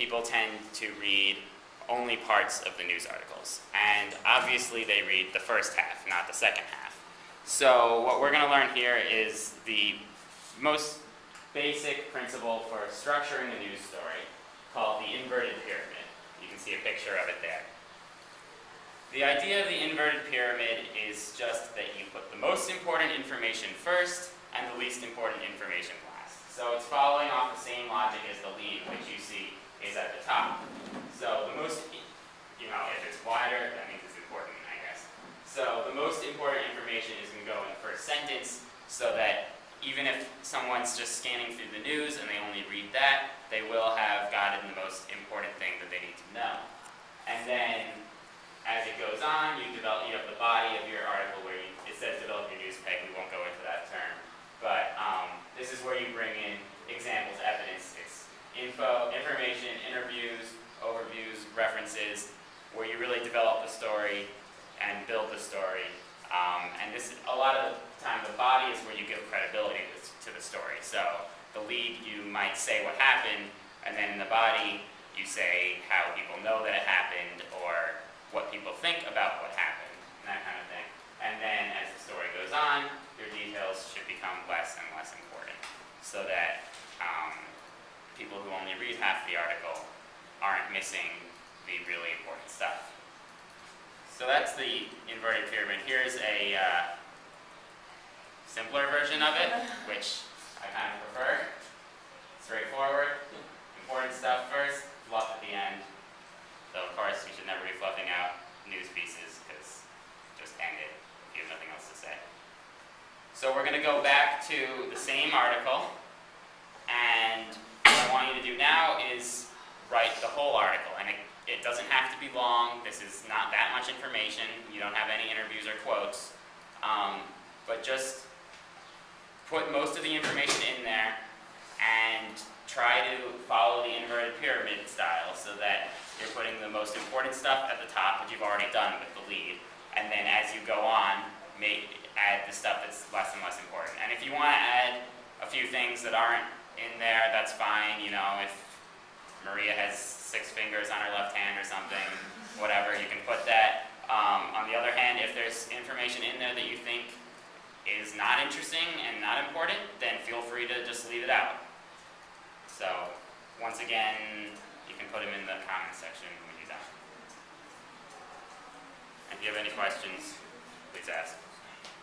people tend to read only parts of the news articles. And obviously they read the first half, not the second half. So what we're going to learn here is the most basic principle for structuring a news story, called the inverted pyramid. You can see a picture of it there. The idea of the inverted pyramid is just that you put the most important information first and the least important information last. So it's following off the same logic as the lead, which you see is at the top. So the most, if it's wider, that means it's important, I guess. So the most important information is going to go in the first sentence, so that even if someone's just scanning through the news and they only read that, they will have gotten the most important thing that they need to know. And then, as it goes on, you have the body of your article where it says develop your news peg. We won't go into that term. But this is where you bring in examples, evidence. It's information, interviews, overviews, references, where you really develop the story and build the story. And this, a lot of the time, the body is where you give credibility to the story. So the lead, you might say what happened, and then in the body, you say how people know that it happened, or what people think about what happened, and that kind of thing. And then as the story goes on, your details should become less and less important, so that people who only read half the article aren't missing the really important stuff. So that's the inverted pyramid. Here's a simpler version of it, which I kind of prefer. Straightforward, important stuff first, fluff at the end. So of course, you should never be fluffing out news pieces, because just end it if you have nothing else to say. So we're going to go back to the same article, and what I want you to do now is write the whole article. And it doesn't have to be long. This is not that much information. You don't have any interviews or quotes. But just put most of the information in there and try to follow the inverted pyramid style, so that you're putting the most important stuff at the top, which you've already done with the lead. And then as you go on, add the stuff that's less and less important. And if you want to add a few things that aren't in there, that's fine. If Maria has 6 fingers on her left hand or something, whatever, you can put that. On the other hand, if there's information in there that you think is not interesting and not important, then feel free to just leave it out. So, once again, you can put them in the comments section when you're done. And if you have any questions, please ask.